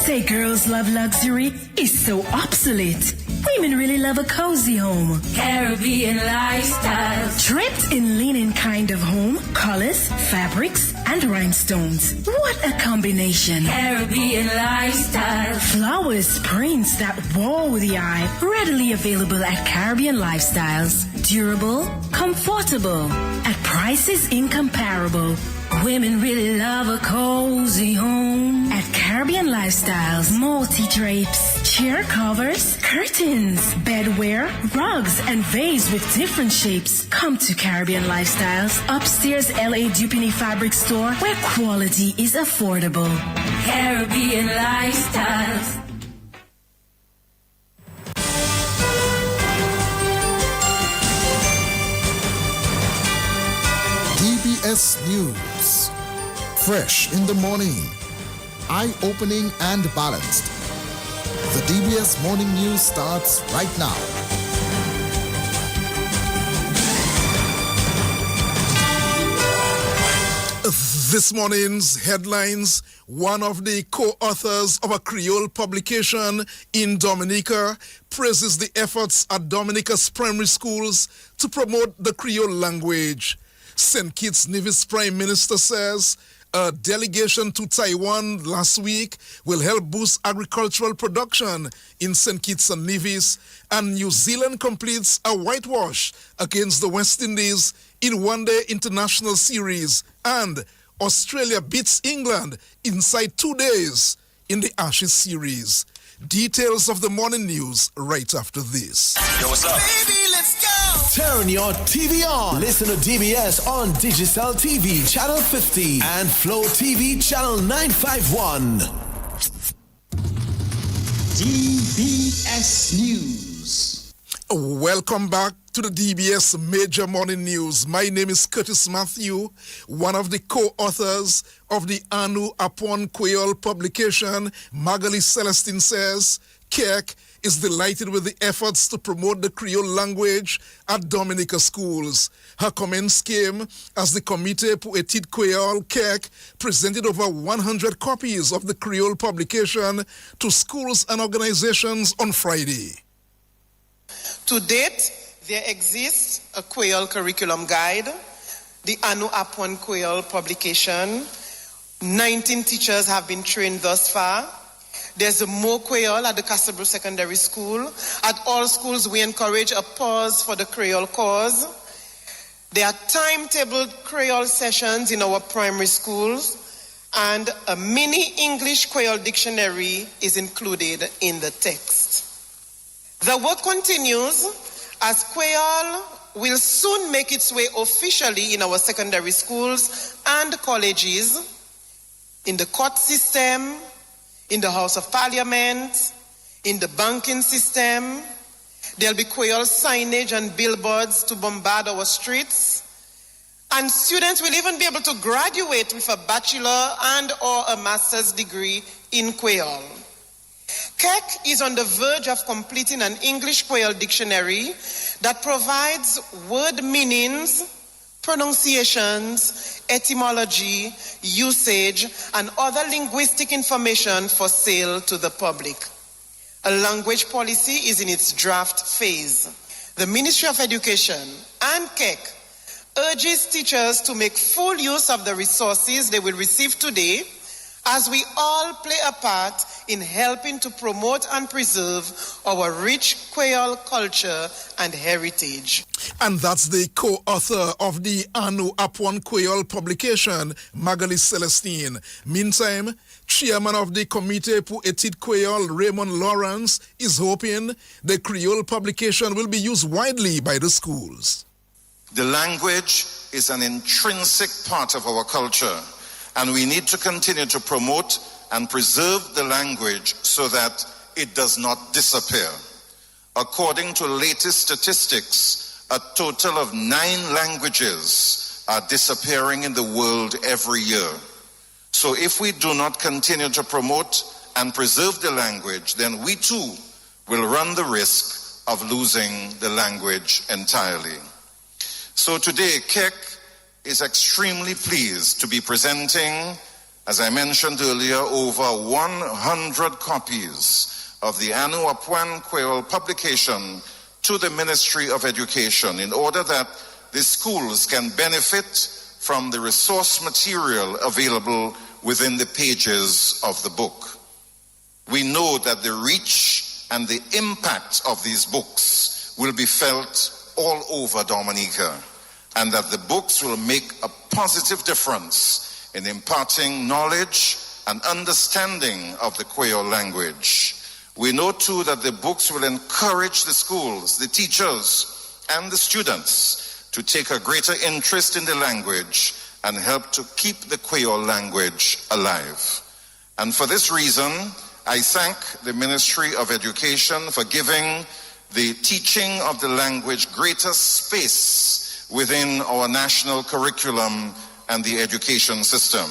say girls love luxury is so obsolete. Women really love a cozy home. Caribbean lifestyle. Draped in linen kind of home, colors, fabrics, and rhinestones. What a combination. Caribbean lifestyle. Flowers, prints that wow the eye. Readily available at Caribbean Lifestyles. Durable, comfortable, at prices incomparable. Women really love a cozy home. At Caribbean Lifestyles, multi-drapes, chair covers, curtains, bedwear, rugs, and vase with different shapes. Come to Caribbean Lifestyles, upstairs LA Dupini Fabric Store, where quality is affordable. Caribbean Lifestyles. DBS News. Fresh in the morning. Eye-opening and balanced. The DBS Morning News starts right now. This morning's headlines: one of the co-authors of a Creole publication in Dominica praises the efforts at Dominica's primary schools to promote the Creole language. St. Kitts Nevis Prime Minister says a delegation to Taiwan last week will help boost agricultural production in St. Kitts and Nevis, and New Zealand completes a whitewash against the West Indies in one-day international series, and Australia beats England inside 2 days in the Ashes series. Details of the morning news right after this. Yo, what's up? Baby, let's go! Turn your TV on. Listen to DBS on Digicel TV Channel 50 and Flow TV Channel 951. DBS News. Welcome back to the DBS Major Morning News. My name is Curtis Matthew, one of the co-authors of the Anu Apon Creole publication. Magali Celestine says Kirk is delighted with the efforts to promote the Creole language at Dominica schools. Her comments came as the Comité pour Études Creole, Kirk, presented over 100 copies of the Creole publication to schools and organizations on Friday. To date, there exists a Creole curriculum guide, the Anu Apon Creole publication. 19 teachers have been trained thus far. There's a more Creole at the Castlebrook Secondary School. At all schools, we encourage a pause for the Creole cause. There are timetabled Creole sessions in our primary schools, and a mini English Creole dictionary is included in the text. The work continues as Creole will soon make its way officially in our secondary schools and colleges, in the court system, in the House of Parliament, in the banking system. There'll be Creole signage and billboards to bombard our streets. And students will even be able to graduate with a bachelor and or a master's degree in Creole. Keck is on the verge of completing an English Creole dictionary that provides word meanings, pronunciations, etymology, usage, and other linguistic information for sale to the public. A language policy is in its draft phase. The Ministry of Education and Keck urges teachers to make full use of the resources they will receive today, as we all play a part in helping to promote and preserve our rich Creole culture and heritage. And that's the co-author of the Anu Apon Creole publication, Magali Celestine. Meantime, chairman of the Comité pour Études Creole, Raymond Lawrence, is hoping the Creole publication will be used widely by the schools. The language is an intrinsic part of our culture, and we need to continue to promote and preserve the language so that it does not disappear. According to latest statistics, a total of 9 languages are disappearing in the world every year. So if we do not continue to promote and preserve the language, then we too will run the risk of losing the language entirely. So today, Keck is extremely pleased to be presenting As I mentioned earlier, over 100 copies of the Anu Apwan Creole publication to the Ministry of Education in order that the schools can benefit from the resource material available within the pages of the book. We know that the reach and the impact of these books will be felt all over Dominica, and that the books will make a positive difference in imparting knowledge and understanding of the Creole language. We know too that the books will encourage the schools, the teachers, and the students to take a greater interest in the language and help to keep the Creole language alive. And for this reason, I thank the Ministry of Education for giving the teaching of the language greater space within our national curriculum and the education system.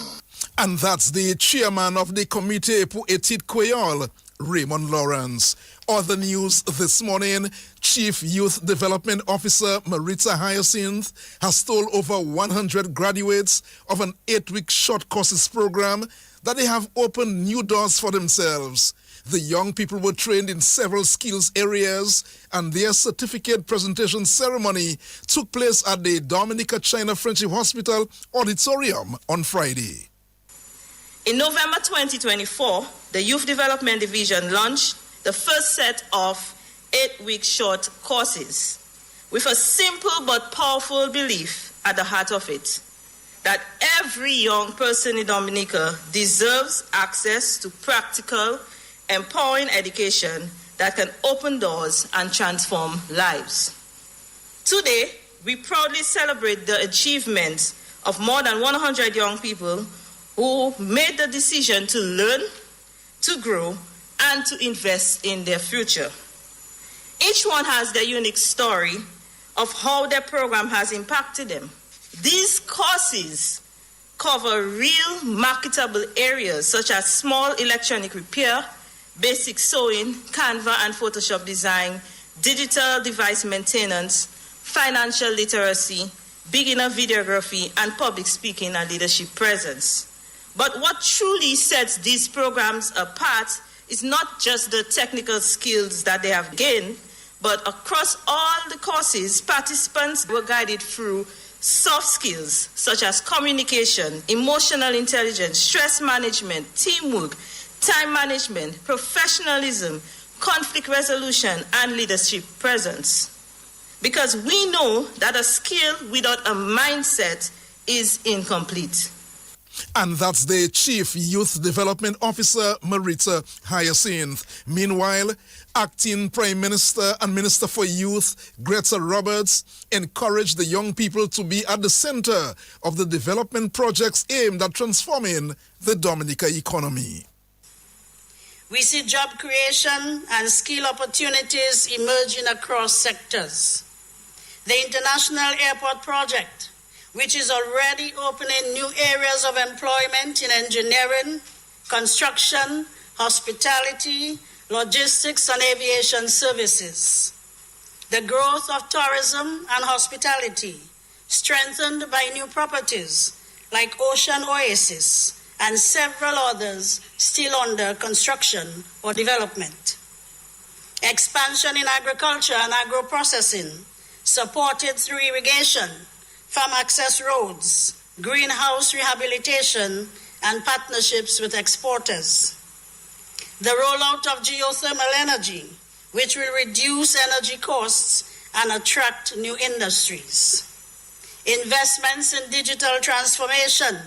And that's the chairman of the Comité pour Études Creole, Raymond Lawrence. Other news this morning, Chief Youth Development Officer Marita Hyacinth has told over 100 graduates of an 8-week short courses program that they have opened new doors for themselves. The young people were trained in several skills areas, and their certificate presentation ceremony took place at the Dominica China Friendship Hospital auditorium on Friday. In November 2024, the Youth Development Division launched the first set of 8-week short courses with a simple but powerful belief at the heart of it, that every young person in Dominica deserves access to practical, empowering education that can open doors and transform lives. Today, we proudly celebrate the achievements of more than 100 young people who made the decision to learn, to grow, and to invest in their future. Each one has their unique story of how their program has impacted them. These courses cover real marketable areas such as small electronic repair, basic sewing, Canva and Photoshop design, digital device maintenance, financial literacy, beginner videography, and public speaking and leadership presence. But what truly sets these programs apart is not just the technical skills that they have gained, but across all the courses, participants were guided through soft skills such as communication, emotional intelligence, stress management, teamwork, time management, professionalism, conflict resolution, and leadership presence. Because we know that a skill without a mindset is incomplete. And that's the Chief Youth Development Officer, Marita Hyacinth. Meanwhile, Acting Prime Minister and Minister for Youth, Greta Roberts, encouraged the young people to be at the center of the development projects aimed at transforming the Dominica economy. We see job creation and skill opportunities emerging across sectors. The International Airport Project, which is already opening new areas of employment in engineering, construction, hospitality, logistics, and aviation services. The growth of tourism and hospitality, strengthened by new properties like Ocean Oasis and several others still under construction or development. Expansion in agriculture and agro-processing, supported through irrigation, farm access roads, greenhouse rehabilitation, and partnerships with exporters. The rollout of geothermal energy, which will reduce energy costs and attract new industries. Investments in digital transformation,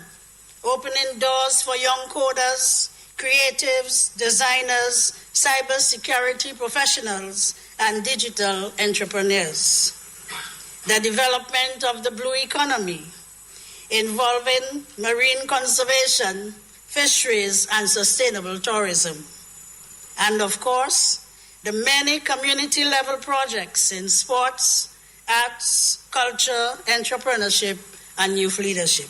opening doors for young coders, creatives, designers, cybersecurity professionals, and digital entrepreneurs. The development of the blue economy, involving marine conservation, fisheries, and sustainable tourism. And of course, the many community-level projects in sports, arts, culture, entrepreneurship, and youth leadership.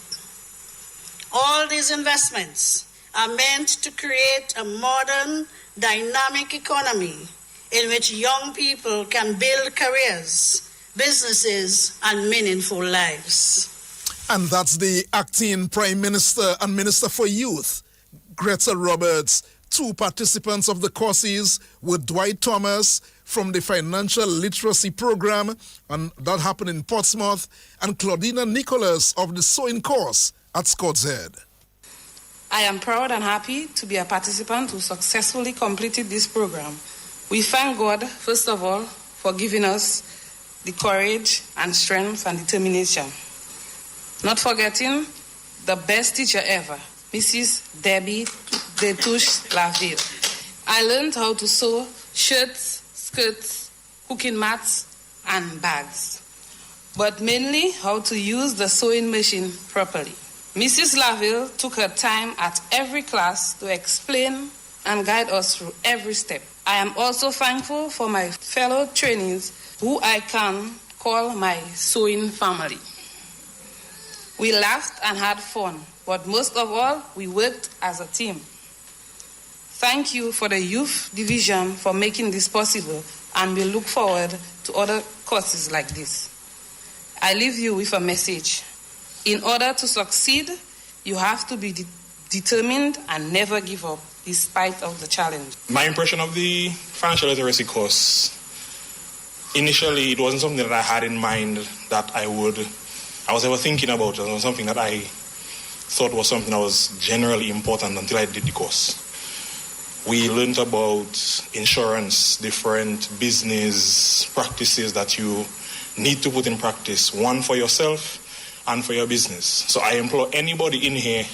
All these investments are meant to create a modern, dynamic economy in which young people can build careers, businesses, and meaningful lives. And that's the acting Prime Minister and Minister for Youth, Greta Roberts. 2 participants of the courses were Dwight Thomas from the Financial Literacy Program, and that happened in Portsmouth, and Claudina Nicholas of the Sewing course at Scott's Head. I am proud and happy to be a participant who successfully completed this program. We thank God, first of all, for giving us the courage and strength and determination. Not forgetting the best teacher ever, Mrs. Debbie Laville. I learned how to sew shirts, skirts, cooking mats, and bags, but mainly how to use the sewing machine properly. Mrs. Laville took her time at every class to explain and guide us through every step. I am also thankful for my fellow trainees who I can call my sewing family. We laughed and had fun, but most of all, we worked as a team. Thank you for the Youth Division for making this possible, and we look forward to other courses like this. I leave you with a message. In order to succeed, you have to be determined and never give up, despite of the challenge. My impression of the financial literacy course, initially it wasn't something that I had in mind that I was ever thinking about. It was something that I thought was something that was generally important until I did the course. We learned about insurance, different business practices that you need to put in practice, one for yourself and for your business. So I implore anybody in here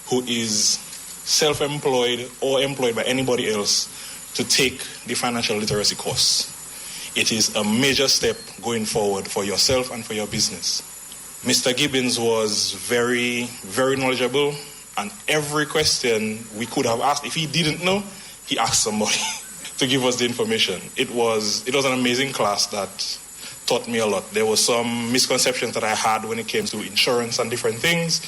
who is self-employed or employed by anybody else to take the financial literacy course. It is a major step going forward for yourself and for your business. Mr. Gibbons was very, very knowledgeable, and every question we could have asked, if he didn't know, he asked somebody to give us the information. It was an amazing class that taught me a lot. There were some misconceptions that I had when it came to insurance and different things.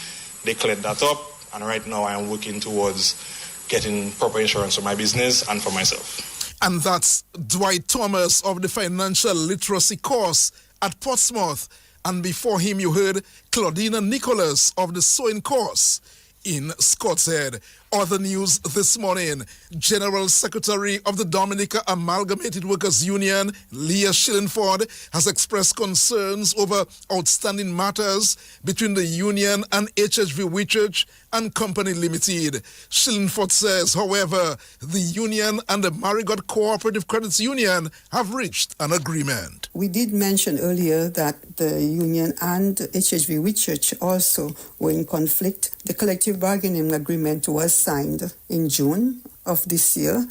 They cleared that up, and right now I am working towards getting proper insurance for my business and for myself. And that's Dwight Thomas of the Financial Literacy course at Portsmouth. And before him, you heard Claudina Nicholas of the Sewing course in Scott's Head. Other news this morning, General Secretary of the Dominica Amalgamated Workers Union, Leah Shillingford, has expressed concerns over outstanding matters between the union and HHV Whitchurch and Company Limited. Shillingford says, however, the union and the Marigot Cooperative Credits Union have reached an agreement. We did mention earlier that the union and HHV Whitchurch also were in conflict. The collective bargaining agreement was signed in June of this year.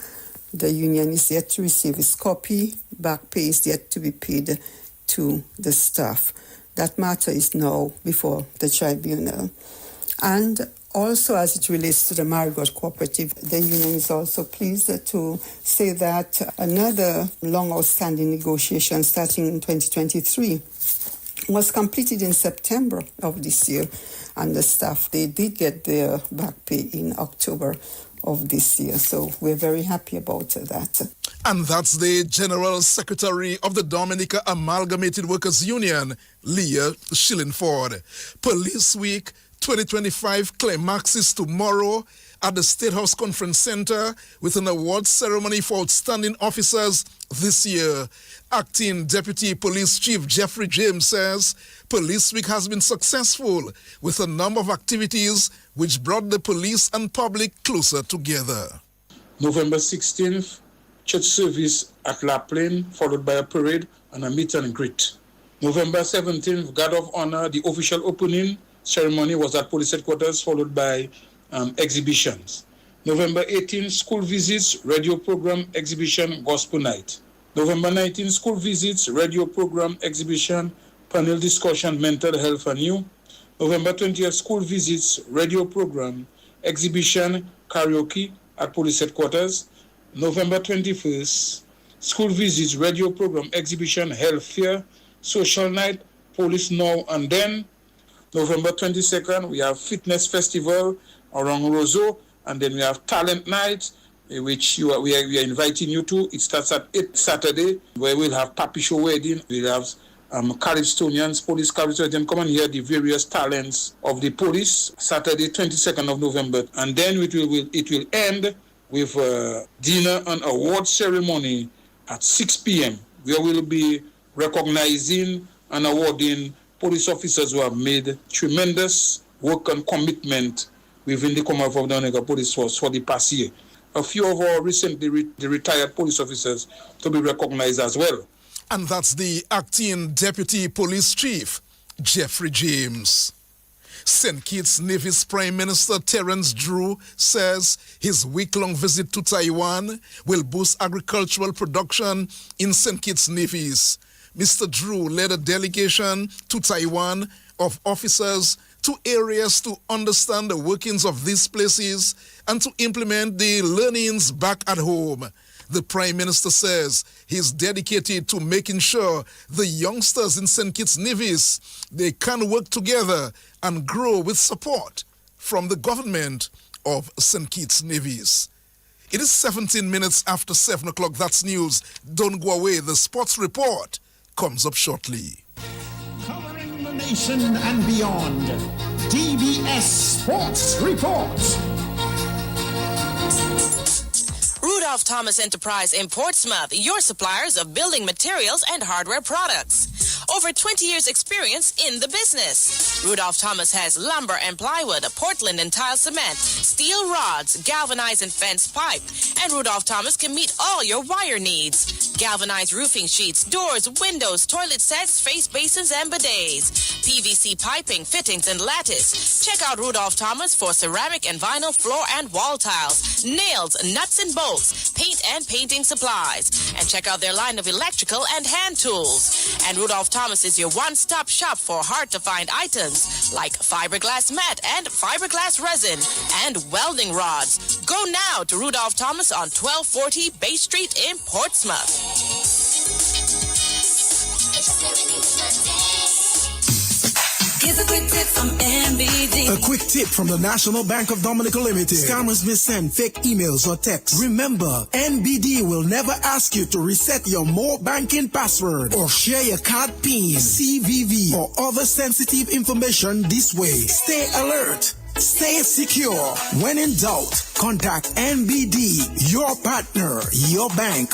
The union is yet to receive its copy. Back pay is yet to be paid to the staff. That matter is now before the tribunal. And also, as it relates to the Marigot Cooperative, the union is also pleased to say that another long outstanding negotiation starting in 2023 was completed in September of this year, and the staff, they did get their back pay in October of this year. So we're very happy about that. And that's the General Secretary of the Dominica Amalgamated Workers Union, Leah Shillingford. Police Week 2025 climaxes tomorrow at the State House Conference Center with an award ceremony for outstanding officers this year. Acting Deputy Police Chief Jeffrey James says Police Week has been successful with a number of activities which brought the police and public closer together. November 16th, church service at La Plaine, followed by a parade and a meet and greet. November 17th, Guard of Honor, the official opening ceremony was at police headquarters, followed by exhibitions. November 18th, school visits, radio program, exhibition, gospel night. November 19th, school visits, radio program, exhibition, panel discussion, mental health and you. November 20th, school visits, radio program, exhibition, karaoke at police headquarters. November 21st, school visits, radio program, exhibition, health fair, social night, police now and then. November 22nd, we have fitness festival around Roseau, and then we have talent night, which we are inviting you to. It starts at 8 Saturday, where we'll have Papi Show wedding. We'll have Caribstonians, police Caribstonians come and hear the various talents of the police, Saturday, 22nd of November. And then it will end with a dinner and award ceremony at 6 p.m. where we'll be recognizing and awarding police officers who have made tremendous work and commitment within the Commonwealth of Dominica Police Force for the past year. A few of our recently retired police officers to be recognized as well. And that's the acting Deputy Police Chief, Jeffrey James. St. Kitts Nevis Prime Minister Terence Drew says his week-long visit to Taiwan will boost agricultural production in St. Kitts Nevis. Mr. Drew led a delegation to Taiwan of officers to areas to understand the workings of these places and to implement the learnings back at home. The Prime Minister says he's dedicated to making sure the youngsters in St. Kitts Nevis, they can work together and grow with support from the government of St. Kitts Nevis. It is 17 minutes after 7 o'clock. That's news. Don't go away. The sports report comes up shortly. Covering the nation and beyond, DBS Sports Report. Rudolph Thomas Enterprise in Portsmouth, your suppliers of building materials and hardware products. Over 20 years experience in the business. Rudolph Thomas has lumber and plywood, Portland and tile cement, steel rods, galvanized and fenced pipe. And Rudolph Thomas can meet all your wire needs. Galvanized roofing sheets, doors, windows, toilet sets, face basins and bidets. PVC piping, fittings and lattice. Check out Rudolph Thomas for ceramic and vinyl floor and wall tiles, nails, nuts and bolts, paint and painting supplies. And check out their line of electrical and hand tools. And Rudolph Thomas is your one-stop shop for hard-to-find items like fiberglass mat and fiberglass resin and welding rods. Go now to Rudolph Thomas on 1240 Bay Street in Portsmouth. Here's a quick tip from NBD. A quick tip from the National Bank of Dominica Limited. Scammers may send fake emails or texts. Remember, NBD will never ask you to reset your more banking password or share your card PIN, CVV, or other sensitive information this way. Stay alert. Stay secure. When in doubt, contact NBD, your partner, your bank.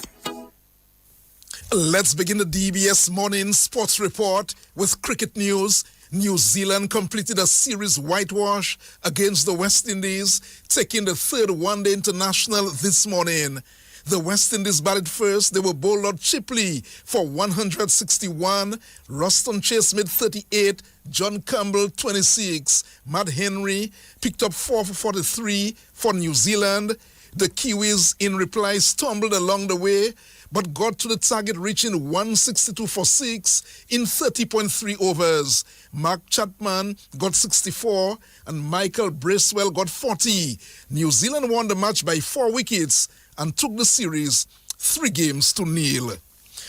Let's begin the DBS Morning Sports Report with cricket news. New Zealand completed a series whitewash against the West Indies, taking the third one-day international this morning. The West Indies batted first. They were bowled out cheaply for 161. Ruston Chase made 38. John Campbell, 26. Matt Henry picked up 4 for 43 for New Zealand. The Kiwis, in reply, stumbled along the way, but got to the target, reaching 162 for 6 in 30.3 overs. Mark Chapman got 64 and Michael Bracewell got 40. New Zealand won the match by 4 wickets and took the series 3-0.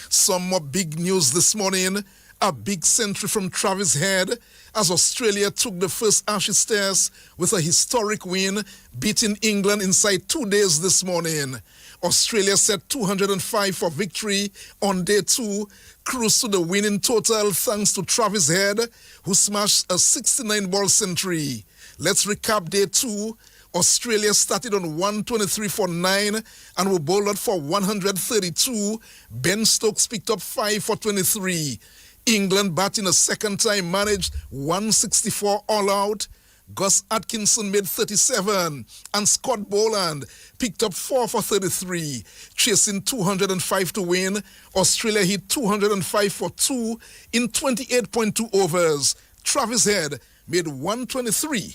Some more big news this morning. A big century from Travis Head as Australia took the first Ashes Test with a historic win, beating England inside 2 days this morning. Australia set 205 for victory on day 2, cruised to the winning total thanks to Travis Head, who smashed a 69-ball century. Let's recap day 2. Australia started on 123 for 9 and were bowled out for 132. Ben Stokes picked up 5 for 23. England batting a second time managed 164 all out. Gus Atkinson made 37 and Scott Boland picked up 4 for 33. Chasing 205 to win, Australia hit 205 for 2 in 28.2 overs. Travis Head made 123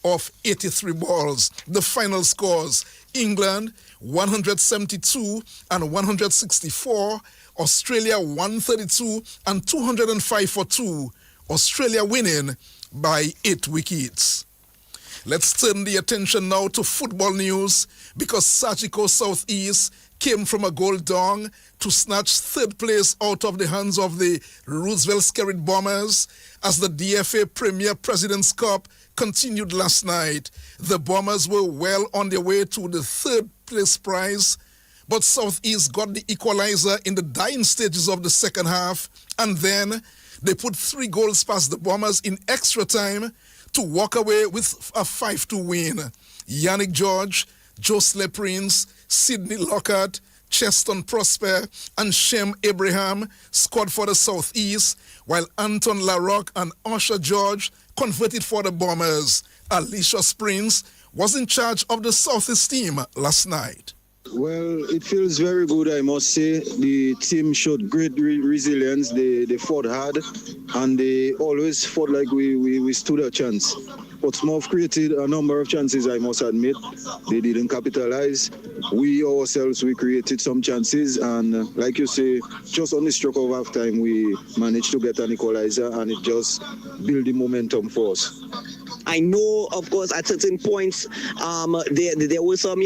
of 83 balls. The final scores: England 172 and 164. Australia 132 and 205 for 2. Australia winning by 8 wickets. Let's turn the attention now to football news because Sajiko Southeast came from a goal down to snatch third place out of the hands of the Roosevelt Skerrit Bombers as the DFA Premier President's Cup continued last night. The Bombers were well on their way to the third place prize, but Southeast got the equalizer in the dying stages of the second half, and then they put 3 goals past the Bombers in extra time to walk away with a 5-2 win. Yannick George, Jocelyn Prince, Sidney Lockhart, Cheston Prosper, and Shem Abraham scored for the Southeast, while Anton LaRocque and Usher George converted for the Bombers. Alicia Springs was in charge of the Southeast team last night. Well, it feels very good, I must say. The team showed great resilience. They fought hard, and they always fought like we stood a chance. Portsmouth created a number of chances, I must admit. They didn't capitalize. We ourselves, we created some chances, and like you say, just on the stroke of halftime, we managed to get an equalizer, and it just built the momentum for us. I know, of course, at certain points, there were some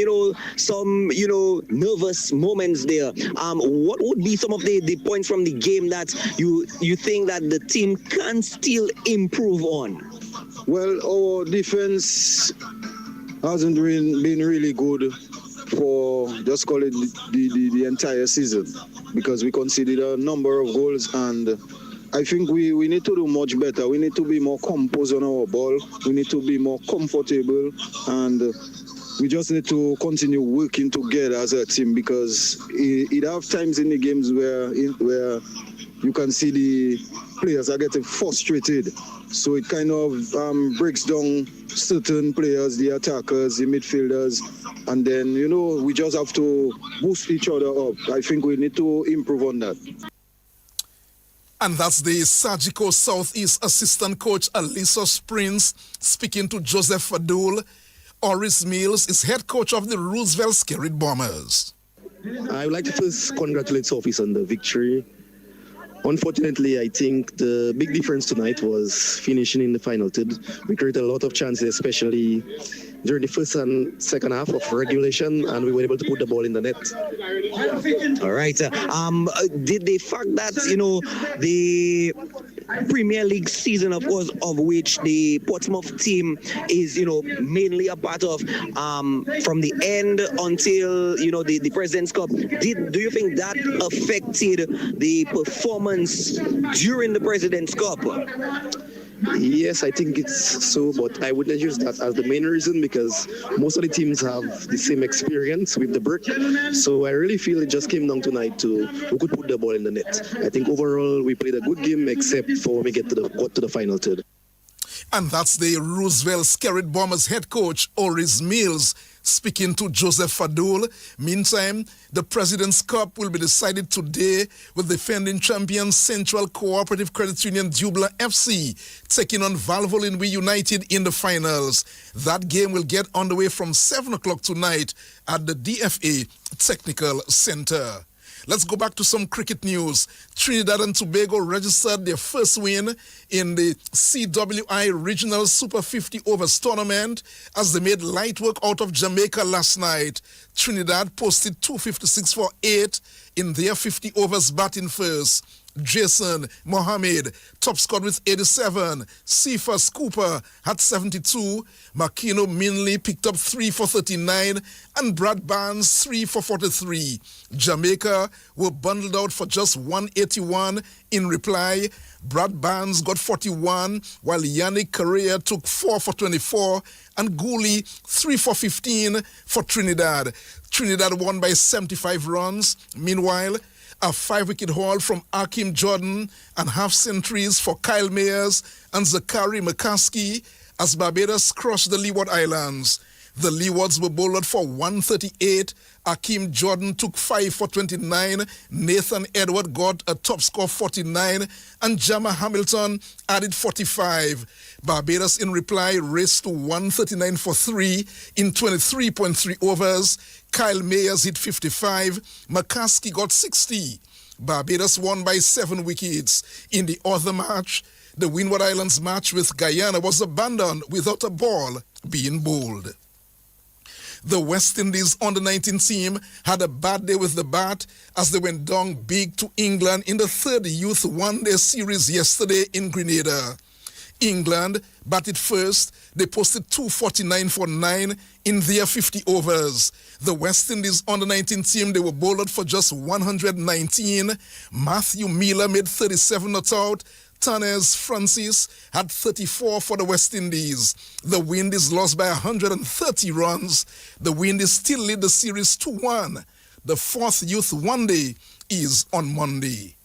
nervous moments there. What would be some of the points from the game that you think that the team can still improve on? Well, our defense hasn't been really good for, just call it the entire season, because we conceded a number of goals, and I think we need to do much better. We need to be more composed on our ball. We need to be more comfortable, and we just need to continue working together as a team, because it have times in the games where you can see the players are getting frustrated. So it kind of breaks down certain players, the attackers, the midfielders, and then, we just have to boost each other up. I think we need to improve on that. And that's the Sagicor Southeast assistant coach Alisa Springs speaking to Joseph Fadul. Oris Mills is head coach of the Roosevelt Skerrit Bombers. I would like to first congratulate Southeast on the victory. Unfortunately, I think the big difference tonight was finishing in the final third. We created a lot of chances, especially during the first and second half of regulation, and we were able to put the ball in the net. All right. Did the fact that, the Premier League season, of course, of which the Portsmouth team is, mainly a part of, from the end until, the President's Cup, do you think that affected the performance during the President's Cup? Yes, I think it's so, but I wouldn't use that as the main reason, because most of the teams have the same experience with the break. So I really feel it just came down tonight to who could put the ball in the net. I think overall we played a good game, except for when we got to the final third. And that's the Roosevelt Skerrit Bombers head coach, Oris Mills, speaking to Joseph Fadul. Meantime, the President's Cup will be decided today with defending champion Central Cooperative Credit Union Dubla FC taking on Valvoline United in the finals. That game will get underway from 7 o'clock tonight at the DFA Technical Center. Let's go back to some cricket news. Trinidad and Tobago registered their first win in the CWI Regional Super 50 Overs tournament as they made light work out of Jamaica last night. Trinidad posted 256 for 8 in their 50 overs batting first. Jason Mohammed top scored with 87. Cephas Cooper had 72. Makino Minley picked up 3 for 39. And Brad Barnes 3 for 43. Jamaica were bundled out for just 181. In reply, Brad Barnes got 41, while Yannick Correa took 4 for 24. And Gooley 3 for 15 for Trinidad. Trinidad won by 75 runs. Meanwhile, a 5-wicket haul from Akeem Jordan and half centuries for Kyle Mayers and Zachary McCaskey as Barbados crushed the Leeward Islands. The Leewards were bowled for 138. Akeem Jordan took 5 for 29. Nathan Edward got a top score 49. And Jama Hamilton added 45. Barbados, in reply, raced to 139 for 3 in 23.3 overs. Kyle Mayers hit 55. McCaskey got 60. Barbados won by 7 wickets. In the other match, the Windward Islands match with Guyana was abandoned without a ball being bowled. The West Indies under-19 team had a bad day with the bat as they went down big to England in the third youth one-day series yesterday in Grenada. England batted first They posted 249 for 9 in their 50 overs. The West Indies under-19 team, they were bowled for just 119. Matthew Miller made 37 not out. Tanez Francis had 34 for the West Indies. The Windies lost by 130 runs. The Windies still lead the series 2-1. The fourth youth one day is on Monday.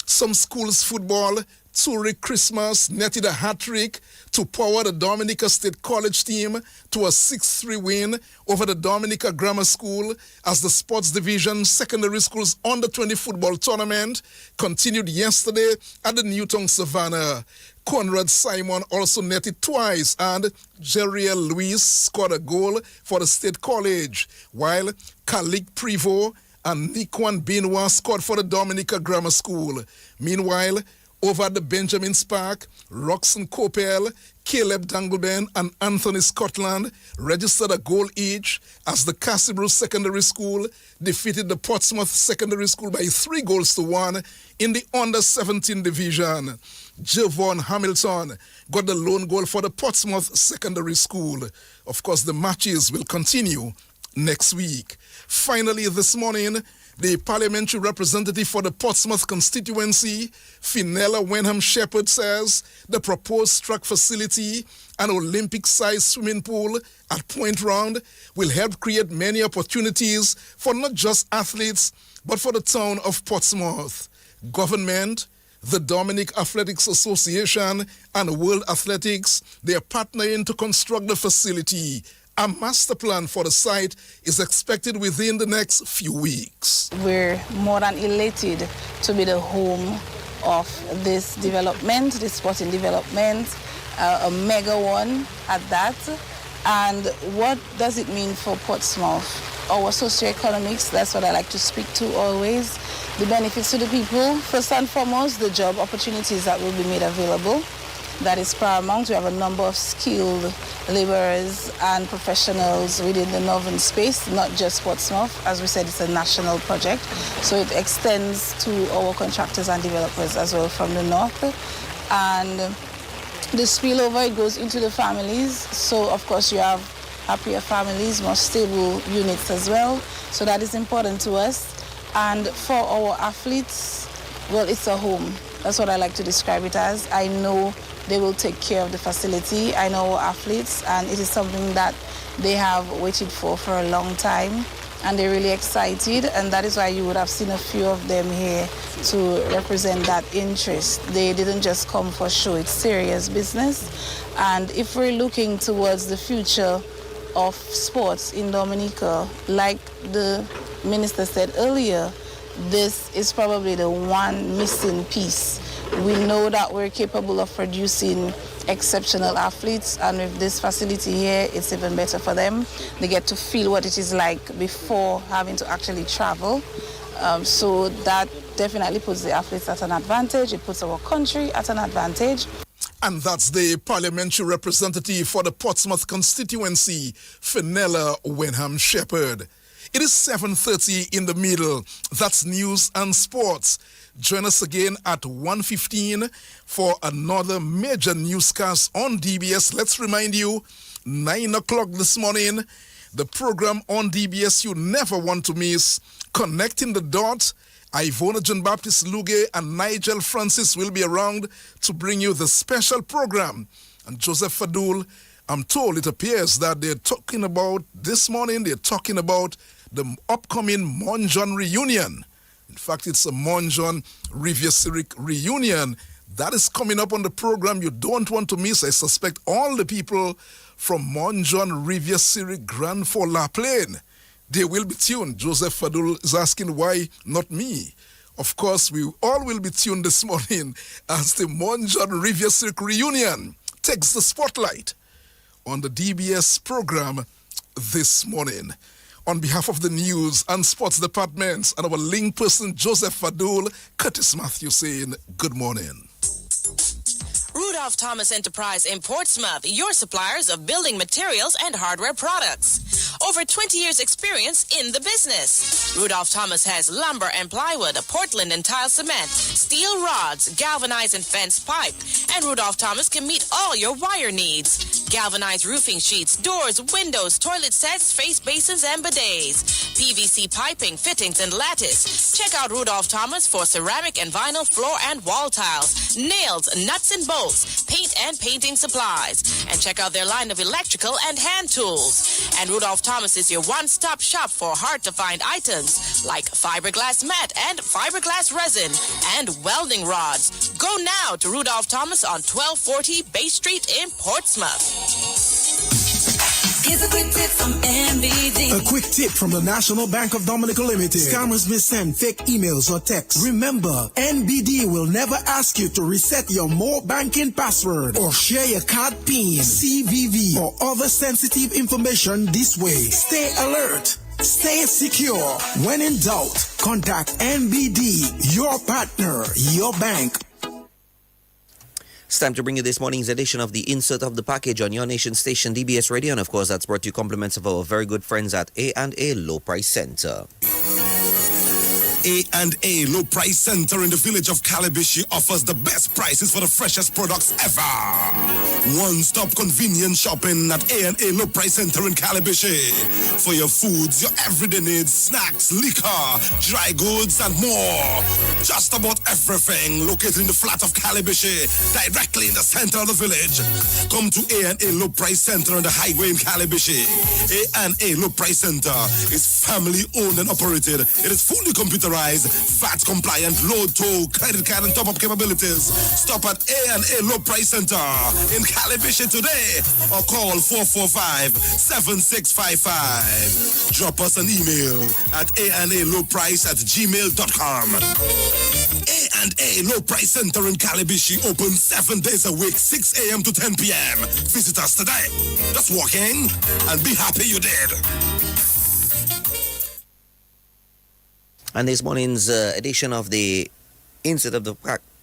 Some schools football, Zurich Christmas netted a hat-trick to power the Dominica State College team to a 6-3 win over the Dominica Grammar School as the Sports Division Secondary Schools Under-20 football tournament continued yesterday at the Newtown Savannah. Conrad Simon also netted twice and Jeriel Luis scored a goal for the State College, while Kalik Privo and Nikwan Binwa scored for the Dominica Grammar School. Meanwhile, over at the Benjamin's Park, Roxon Copel, Caleb Dangleben, and Anthony Scotland registered a goal each as the Cassibro Secondary School defeated the Portsmouth Secondary School by 3-1 in the Under-17 division. Javon Hamilton got the lone goal for the Portsmouth Secondary School. Of course, the matches will continue next week. Finally, this morning, the parliamentary representative for the Portsmouth constituency, Finella Wenham Shepherd, says the proposed track facility and Olympic-sized swimming pool at Point Round will help create many opportunities for not just athletes, but for the town of Portsmouth. Government, the Dominic Athletics Association, and World Athletics, they are partnering to construct the facility. A master plan for the site is expected within the next few weeks. We're more than elated to be the home of this development, this sporting development, a mega one at that. And what does it mean for Portsmouth? Our socioeconomics, that's what I like to speak to always. The benefits to the people, first and foremost, the job opportunities that will be made available. That is paramount. We have a number of skilled laborers and professionals within the northern space, not just Portsmouth. As we said, it's a national project, so it extends to our contractors and developers as well from the north. And the spillover, it goes into the families. So, of course, you have happier families, more stable units as well. So that is important to us. And for our athletes, well, it's a home. That's what I like to describe it as. I know they will take care of the facility. I know our athletes, and it is something that they have waited for a long time, and they're really excited, and that is why you would have seen a few of them here to represent that interest. They didn't just come for show, it's serious business. And if we're looking towards the future of sports in Dominica, like the minister said earlier, this is probably the one missing piece. We know that we're capable of producing exceptional athletes, and with this facility here, it's even better for them. They get to feel what it is like before having to actually travel. So that definitely puts the athletes at an advantage. It puts our country at an advantage. And that's the parliamentary representative for the Portsmouth constituency, Finella Wenham Shepherd. It is 7:30 in the middle. That's news and sports. Join us again at 1:15 for another major newscast on DBS. Let's remind you, 9 o'clock this morning, the program on DBS you never want to miss, Connecting the Dots. Ivona John Baptist Luge and Nigel Francis will be around to bring you the special program. And Joseph Fadul, I'm told it appears that they're talking about the upcoming Monjon reunion. In fact, it's a Monjon Riviera reunion that is coming up on the program you don't want to miss. I suspect all the people from Monjon Riviera Grand for La Plaine, they will be tuned. Joseph Fadul is asking why not me. Of course, we all will be tuned this morning as the Monjon Riviera reunion takes the spotlight on the DBS program this morning. On behalf of the news and sports departments and our link person, Joseph Fadul, Curtis Matthew saying good morning. Rudolph Thomas Enterprise in Portsmouth, your suppliers of building materials and hardware products. Over 20 years experience in the business. Rudolph Thomas has lumber and plywood, Portland and tile cement, steel rods, galvanized and fenced pipe. And Rudolph Thomas can meet all your wire needs. Galvanized roofing sheets, doors, windows, toilet sets, face basins, and bidets. PVC piping, fittings, and lattice. Check out Rudolph Thomas for ceramic and vinyl floor and wall tiles, nails, nuts and bolts, paint and painting supplies. And check out their line of electrical and hand tools. And Rudolph Thomas is your one-stop shop for hard-to-find items like fiberglass mat and fiberglass resin and welding rods. Go now to Rudolph Thomas on 1240 Bay Street in Portsmouth. Here's a quick tip from MBD. A quick tip from the National Bank of Dominica Limited. Scammers may send fake emails or texts. Remember, NBD will never ask you to reset your more banking password or share your card PIN, CVV, or other sensitive information this way. Stay alert. Stay secure. When in doubt, contact NBD, your partner, your bank. It's time to bring you this morning's edition of the Insert of the Package on your nation station DBS Radio, and of course that's brought to you compliments of our very good friends at A&A Low Price Center. A&A Low Price Center in the village of Calabishi offers the best prices for the freshest products ever. One-stop convenient shopping at A&A Low Price Center in Calabishi. For your foods, your everyday needs, snacks, liquor, dry goods, and more. Just about everything located in the flat of Calabishi, directly in the center of the village. Come to A&A Low Price Center on the highway in Calabishi. A&A Low Price Center is family owned and operated. It is fully computerized, VAT compliant, low tow, credit card and top-up capabilities. Stop at A&A Low Price Center in Calabishi today or call 445-7655. Drop us an email at aanalowprice@gmail.com. A&A Low Price Center in Calabishi open 7 days a week, 6 a.m. to 10 p.m. Visit us today. Just walk in and be happy you did. And this morning's edition of the Insert of the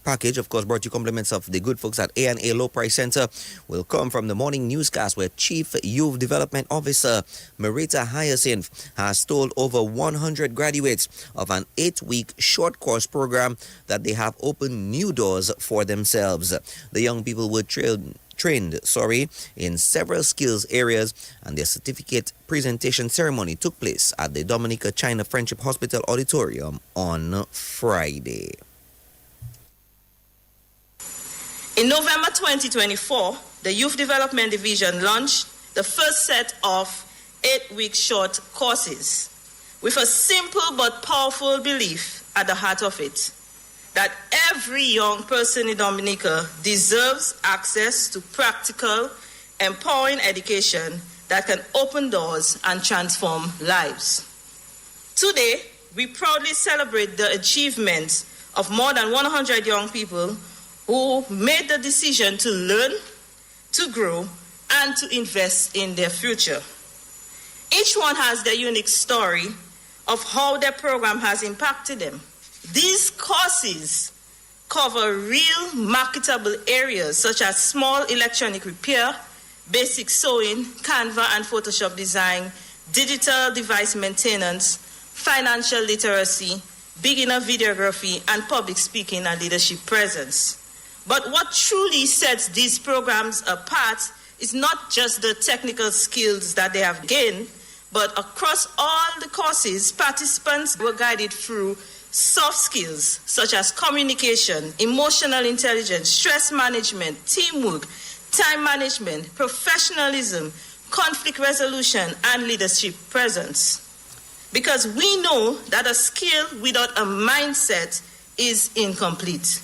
Package, of course, brought you compliments of the good folks at A&A Low Price Center, will come from the morning newscast where Chief Youth Development Officer Marita Hyacinth has told over 100 graduates of an 8-week short course program that they have opened new doors for themselves. The young people were trained in several skills areas, and their certificate presentation ceremony took place at the Dominica China Friendship Hospital Auditorium on Friday. In November 2024, the Youth Development Division launched the first set of 8-week short courses with a simple but powerful belief at the heart of it, that every young person in Dominica deserves access to practical, empowering education that can open doors and transform lives. Today, we proudly celebrate the achievements of more than 100 young people who made the decision to learn, to grow, and to invest in their future. Each one has their unique story of how their program has impacted them. These courses cover real marketable areas such as small electronic repair, basic sewing, Canva and Photoshop design, digital device maintenance, financial literacy, beginner videography, and public speaking and leadership presence. But what truly sets these programs apart is not just the technical skills that they have gained, but across all the courses, participants were guided through soft skills such as communication, emotional intelligence, stress management, teamwork, time management, professionalism, conflict resolution, and leadership presence. Because we know that a skill without a mindset is incomplete.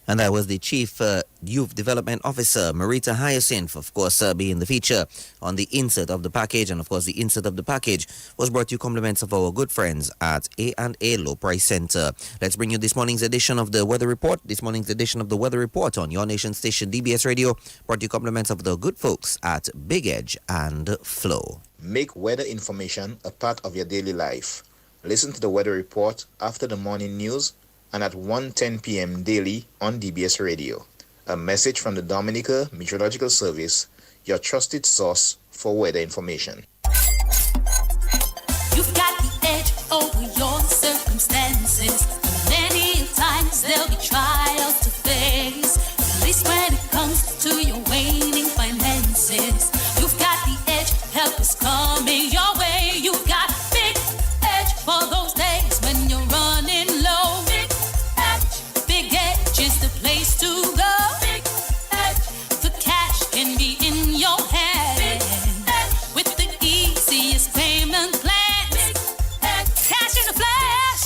And that was the Chief Youth Development Officer, Marita Hyacinth, of course, being the feature on the Insert of the Package. And, of course, the Insert of the Package was brought to you compliments of our good friends at A&A Low Price Center. Let's bring you this morning's edition of the Weather Report. This morning's edition of the Weather Report on your nation station DBS Radio, brought to you compliments of the good folks at Big Edge and Flow. Make weather information a part of your daily life. Listen to the Weather Report after the morning news and at 1:10 p.m. daily on DBS Radio. A message from the Dominica Meteorological Service, your trusted source for weather information. over your circumstances. Many times there'll be trials to face. At least when it comes to your waning finances, you've got the edge. Help is coming your way. You've got big edge for those days when you're running low. Big edge is the place to go. Big edge, the cash can be in your hand with the easiest payment plans. Cash in a flash.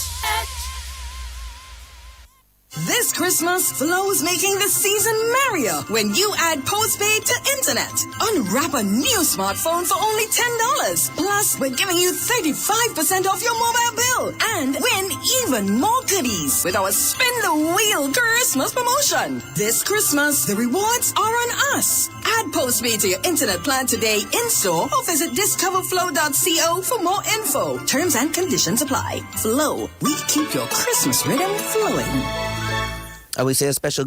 This Christmas, Flow's making the season merrier when you add postpaid to internet. Unwrap a new smartphone for only $10. Plus, we're giving you 35% off your mobile bill and win even more goodies with our Spin the Wheel Christmas promotion. This Christmas, the rewards are on us. Add postpaid to your internet plan today in-store or visit discoverflow.co for more info. Terms and conditions apply. Flow, we keep your Christmas rhythm flowing. I will say a special